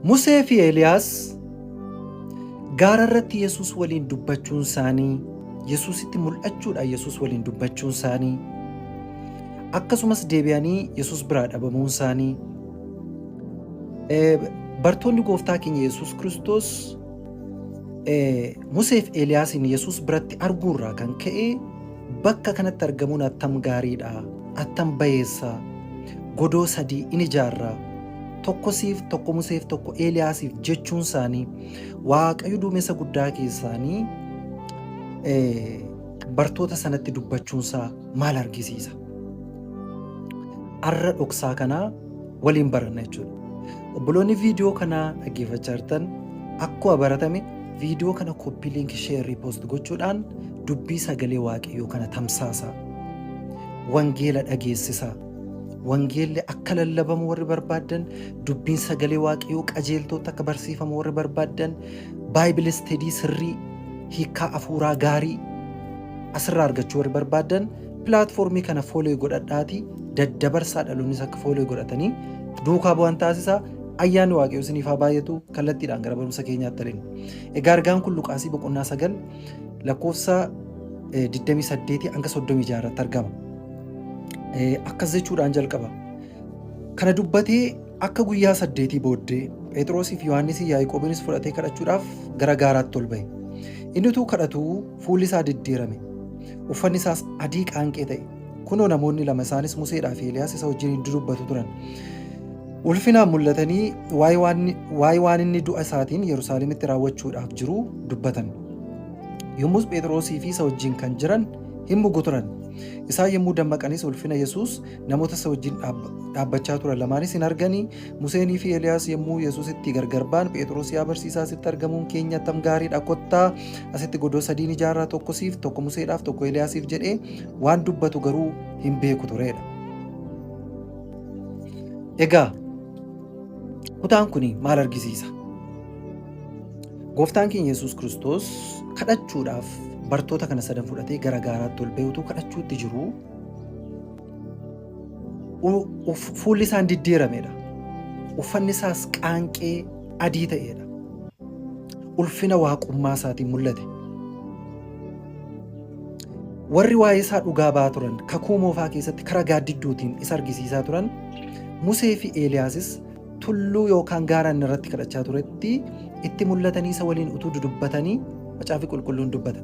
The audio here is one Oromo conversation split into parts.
Musee fi Eeliyaas gaara irratti Yesuus waliin dubbachuun isaanii, Yesuusitti mul'achuudhaan Yesuus waliin dubbachuun isaanii, akkasumas deebi'anii Yesuus biraa dhabamuun isaanii, bartoonni gooftaa keenya Yesuus Kiristoos Musee fi Eeliyaasiin Yesuus biratti arguurraa kan ka'e bakka kanatti argamuun attam gaariidha, attam bayeessa, godoo sadii in ijaarra, tokko siif, tokko Museef, tokko Eeliyaasiif jechuun isaanii Waaqayyo duumessa guddaa keessaanii bartoota sanatti dubbachuunsaa maal argisiisa? Arra dhoksaa kanaa waliin baranna jechuudha. Obboloonni viidiyoo kanaa dhaggeeffachaa jirtan akkuma baratame viidiyoo kana koppii liinki sheerii poost gochuudhaan dubbii sagalee Waaqayyoo kana tamsaasa. Wangeela dhageessisa. Wangeelli akka lallabamu warri barbaadan, dubbiin sagalee Waaqayyoo qajeeltoota akka barsiifamu warri barbaadan, Baayibili isteedii sirrii, hiikaa afuuraa gaarii asirraa argachuu warri barbaadan pilaatfoormii kana foolee godhadhaatii daddabarsaa dhaloonnis akka foolee godhatanii duukaa bu'an taasisaa. Ayyaanni Waaqayyoo isiniif haa baay'atu. Kallattiidhaan gara barumsa keenyaatti adeemna. Egaa argaan kun Luqaasii boqonnaa 9 lakkoofsa 28 hanga 36 irratti argama. Akkas jechuudhaan jalqaba. Kana dubbatee akka guyyaa 8 booddee Phexrosii fi Yohaannisii Yaaqoobinis fudhatee kadhachuudhaaf gara gaaraatti ol ba'e. Inni utuu kadhatuu fuulli isaa diddiirame. Uffanni isaas adii qaanqee ta'e. Kunoo namoonni lama isaanis Museedhaa fi Eeliyaas isa wajjin dubbatu turan. Ulfinaan mul'atanii waa'ee waan inni du'a isaatiin Yerusaalemitti raawwachuudhaaf jiru dubbatan. Yommus Phexrosii fi isa wajjin kan jiran hin mugu turan. Isaan yommuu dammaqanis ulfina Yesuus namoota isa wajjin dhaabbachaa turan lamaanis hin arganii. Museenii fi Eeliyaas yommuu Yesuusitti gargar ba'an Phexros yaa barsiisaa asitti argamuun keenya attam gaariidha, kottaa asitti godoo sadiin ijaarraa, tokko siif, tokko Museedhaaf, tokko Eeliyaasiif jedhee waan dubbatu garuu hin beeku turedha. Egaa kutaan kun maal argisiisa? Gooftaan keenya Yesuus Kiristoos kadhachuudhaaf bartoota kana sadan fudhatee gara gaaraatti ol ba'ee utuu kadhachuutti jiru fuulli isaan diddiiramedha. Uffanni isaas qaanqee adii ta'edha. Ulfina waaqummaa isaatiin mul'ate. Warri waa'ee isaa dhugaa ba'aa turan kakuu moofaa keessatti karaa gaaddidduutiin isa argisiisaa turan Musee fi Eeliyaasis tulluu yookaan gaara inni irratti kadhachaa turetti itti mul'atanii isa waliin utuu dudubbatanii Macaafi Qulqulluun dubbata.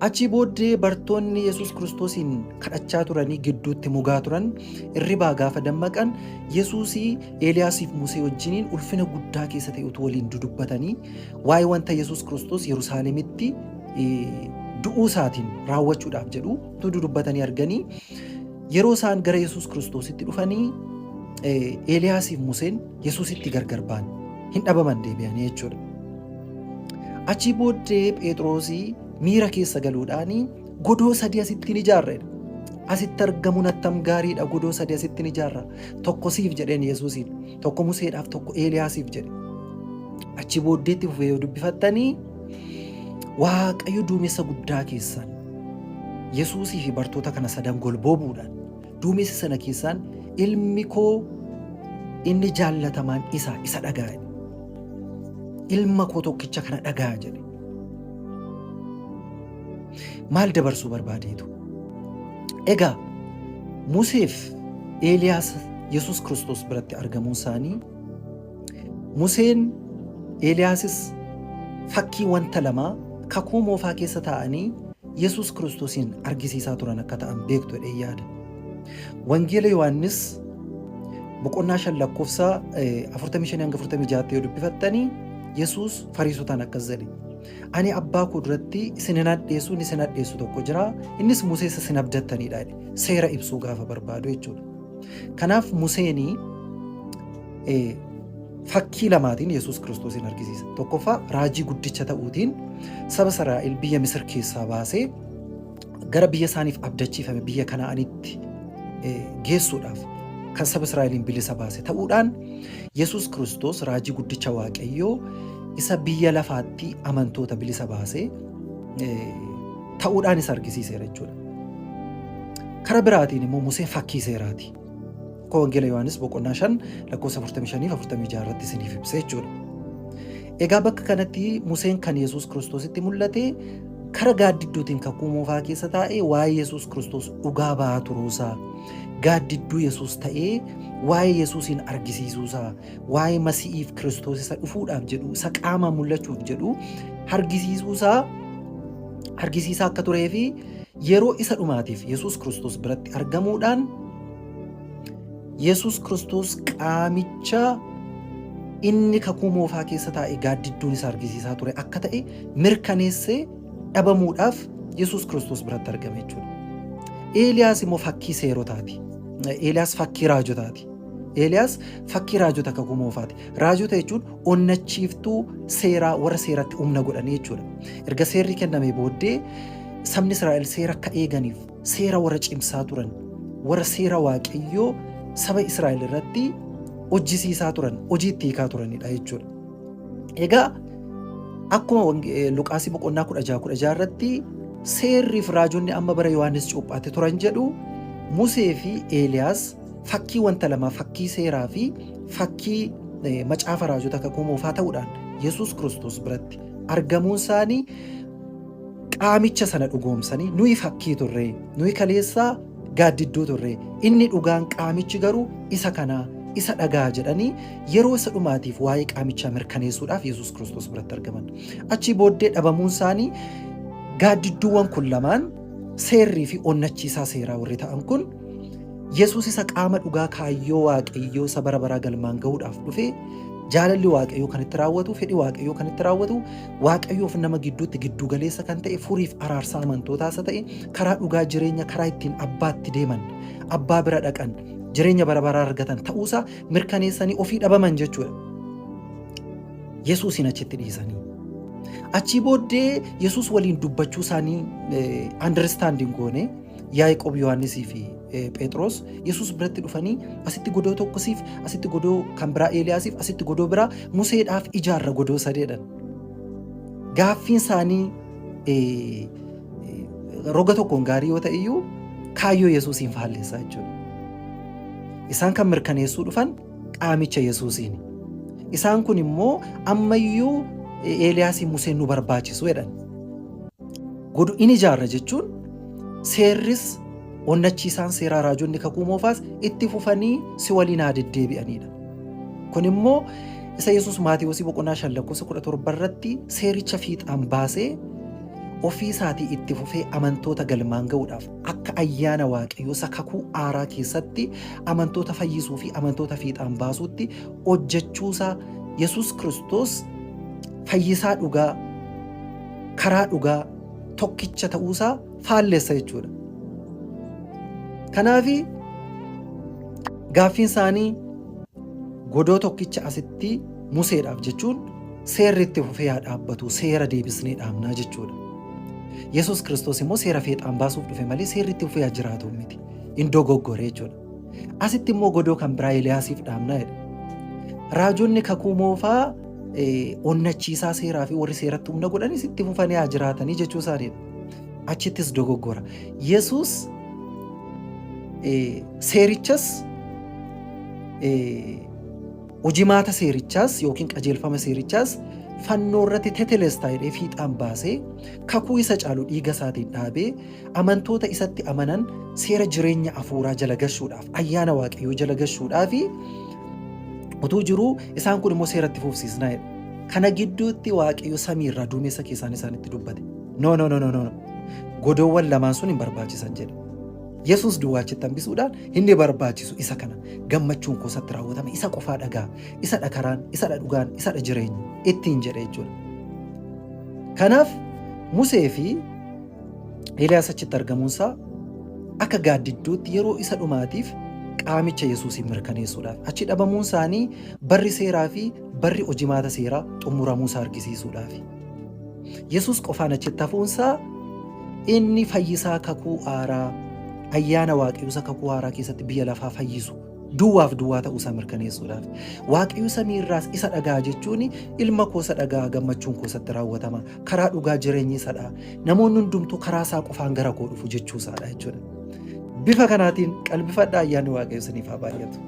Achii booddee bartoonni Yesuus Kiristoosiin kadhachaa turanii gidduutti mugaa turan irribaa gaafa dammaqan Yesuusii Eeliyaasiif Musee wajjiniin ulfina guddaa keessa ta'e utuu waliin dudubbatanii waa'ee wanta Yesuus Kiristoos Yerusaalemitti du'uu isaatiin raawwachuudhaaf jedhu utuu dudubbatanii arganii yeroo isaan gara Yesuus Kiristoositti dhufanii Eeliyaasiif Museen Yesuusitti gargar ba'an hin dhabaman deebi'anii jechuudha. Achii booddee Phexrosii miira keessa galuudhaanii godoo sadii asittiin ijaarredha. Asitti argamuun attam gaariidha, godoo sadii asittiin ijaarra. Tokko siif jedheen Yesuusiin, tokko Museedhaaf, tokko Eeliyaasiif jedhe. Achii booddeetti fufee yoo dubbifattanii Waaqayyo duumessa guddaa keessaan Yesuusii fi bartoota kana sadan golboobuudhaan duumessa sana keessaan ilmi koo inni jaallatamaan isa dhagaa'e. Ilma koo tokkicha kana dhaga'a jedhe. Maal dabarsuu barbaadeetu? Egaa Museef Eeliyaas Yesuus Kiristoos biratti argamuun isaanii, Museen Eeliyaasis fakkii wanta lamaa kakuu moofaa keessa taa'anii Yesuus Kiristoosiin argisiisaa turan akka ta'an beektu jedhee yaada. Wangeela Yohaannis boqonnaa 5 lakkoofsa 45 hanga 46 yoo dubbifattanii Yesuus Fariisotaan akkas jedhe. Ani abbaa koo duratti isin hin hadheessu, isin hadheessu tokko jira. Innis Musee isin abdattanidha. Seera ibsuu gaafa barbaadu jechuudha. Kanaaf Museenii fakkii lamaatiin Yesuus Kiristoosin argisiisa. Tokkoffaa raajii guddicha ta'uutiin saba Israa'el biyya Misir keessaa baasee gara biyya isaaniif abdachiifame biyya Kanaanitti geessuudhaaf kan saba Israa'eliin bilisa baase ta'uudhaan Yesuus Kiristoos raajii guddicha Waaqayyoo isa biyya lafaatti amantoota bilisa baasee ta'uudhaan isa argisiiseera jechuudha. Karaa biraatiin immoo Museen fakkii seeraati. Wangeela Yohaannis boqonnaa 5 lakkoofsa 45-46 irratti isiniif ibsa jechuudha. Egaa bakka kanatti Museen kan Yesuus Kiristoositti mul'ate kara gaaddidduutiin kakuu moofaa keessa taa'ee waa'ee Yesuus Kiristoos dhugaa ba'aa turuusaa, gaaddidduu Yesuus ta'ee waa'ee Yesuusin argisiisuusaa, waa'ee Masiihiif Kiristoos isa dhufuudhaaf jedhu, isa qaamaan mul'achuuf jedhu argisiisaa akka turee fi yeroo isa dhumaatiif Yesuus Kiristoos biratti argamuudhaan Yesuus Kiristoos qaamicha inni kakuu moofaa keessa taa'ee gaaddidduun isa argisiisaa ture akka ta'e mirkaneessee dhabamuudhaaf Yesuus Kiristoos biratti argame jechuudha. Eeliyaas immoo fakkii seerotaati. Eeliyaas fakkii raajotaati. Eeliyaas fakkii raajota kakuu moofaati. Raajota jechuun onnachiiftuu seeraa warra seeratti humna godhanii jechuudha. Erga seerri kenname booddee sabni Israa'el seera akka eeganiif seera warra cimsaa turan, warra seera Waaqayyoo saba Israa'el irratti hojjisiisaa turan, hojiitti hiikaa turanidha jechuudha. Egaa akkuma Luqaasii boqonnaa 16 irratti seerriif raajonni amma bara Yohaannis cuuphaate turan jedhu Musee fi Eeliyaas fakkii wanta lama, fakkii seeraa fi fakkii macaafa raajota kakuu moofaa ta'uudhaan Yesuus Kiristoos biratti argamuun isaanii qaamicha sana dhugoomsanii nuyi fakkii turre, nuyi kaleessaa gaaddidduu turre, inni dhugaan qaamichi garuu isa kanaa, isa dhagaa jedhanii yeroo isa dhumaatiif waa'ee qaamichaa mirkaneessuudhaaf Yesuus Kiristoos biratti argaman. Achi booddee dhabamuun isaanii gaaddidduuwwan kun lamaan seerrii fi onnachiisaa seeraa warri ta'an kun Yesuus isa qaama dhugaa kaayyoo Waaqayyoo isa bara baraa galmaan gahuudhaaf dhufe, jaalalli Waaqayyoo kan itti raawwatu, fedhii Waaqayyoo kan itti raawwatu, Waaqayyoof nama gidduutti giddu galeessa kan ta'e, furiif araarsaa amantootaas ta'e, karaa dhugaa jireenya karaa ittiin abbaatti deeman, abbaa bira dhaqan, jireenya bara baraa argatan ta'uusaa mirkaneessanii ofii dhabaman jechuudha. Yesuusin achitti dhiisanii. Achii booddee Yesuus waliin dubbachuu isaanii understanding goone Yaaqoob, Yohaannisii fi Phexros Yesuus biratti dhufanii asitti godoo tokkosiif, asitti godoo kan biraa Eeliyaasiif, asitti godoo biraa Museedhaaf ijaarra godoo sadeedhan. Gaaffiin isaanii roga tokkoon gaarii yoo ta'e iyyuu kaayyoo Yesuusiin faalleessaa jechuudha. Isaan kan mirkaneessuu dhufan qaamicha Yesuusiini. Isaan kun immoo ammayyuu Eeliyaasiin Museen nu barbaachisu jedhan. Godoo in ijaarra jechuun seerris onnachiisaan seeraa raajonni kakuu moofaas itti fufanii si waliin haa deddeebi'anidha. Kun immoo isa Yesuus Maatewos boqonnaa 5 lakkoofsa 17 irratti seericha fiixaan baasee ofii isaatii itti fufee amantoota galmaan ga'uudhaaf akka ayyaana Waaqayyoo isa kakuu haaraa keessatti amantoota fayyisuu fi amantoota fiixaan baasuutti hojjechuusaa Yesuus Kiristoos fayyisaa dhugaa, karaa dhugaa, tokkicha ta'uusaa faalleessa jechuudha. Kanaaf gaaffiin isaanii godoo tokkicha asitti Museedhaaf jechuun seerri itti fufee haa dhaabbatu, seera deebisnee dhaabnaa jechuudha. Yesuus Kiristoos immoo seera fiixaan baasuuf dhufe malee seerri itti fufee haa jiraatu miti. Inni dogoggoree jechuudha. Asitti immoo godoo kan biraa Eeliyaasiif dhaabnaa jedha. Raajonni kakuu moofaa onnachiisaa seeraa fi warri seeratti humna godhanis itti fufanii haa jiraatanii jechuu isaaniidha. Achittis dogoggora. Yesuus seerichas hojimaata seerichaas yookiin qajeelfama seerichaas fannoo irratti tetelestaa jedhee fiixaan baasee kakuu isa caalu dhiiga isaatiin dhaabee amantoota isatti amanan seera jireenya hafuuraa jala gashuudhaaf, ayyaana Waaqayyoo jala gashuudhaaf utuu jiruu isaan kun immoo seeratti fufsiisnaa jedha. Kana gidduutti Waaqayyo samii irraa duumessa keessaan isaanitti dubbate. No. Godoowwan lamaan sun hin barbaachisan jedhe. Yesuus duwwaachitti hambisuudhaan inni barbaachisu isa kana. Gammachuun koosatti raawwatame isa qofaa dhagaa, isa dhakaraan, isa dhugaan, isa jireenyi ittiin jedhe jechuudha. Kanaaf Musee fi Eeliyaas achitti argamuunsaa akka gaaddidduutti yeroo isa dhumaatiif qaamicha Yesuusin mirkaneessuudhaaf achi dhabamuun isaanii barri seeraa fi barri hojimaata seeraa xumuramuusaa argisiisuudhaaf. Yesuus qofaan achitti hafuunsaa inni fayyisaa kakuu haaraa, ayyaana Waaqayyoo kakuu haaraa keessatti biyya lafaa fayyisu duwwaaf duwwaa ta'uusaa mirkaneessuudhaaf. Waaqayyo samii irraas isa dhagaa jechuun ilma koo isa dhagaa, gammachuun koosatti raawwatama, karaa dhugaa jireenyi isadha, namoonni hundumtuu karaa isaa qofaan gara koo dhufu jechuusaadha jechuudha. bifa kanaatiin qalbifadhaa ayyaanni waaqayyo isiniif haa baay'atu.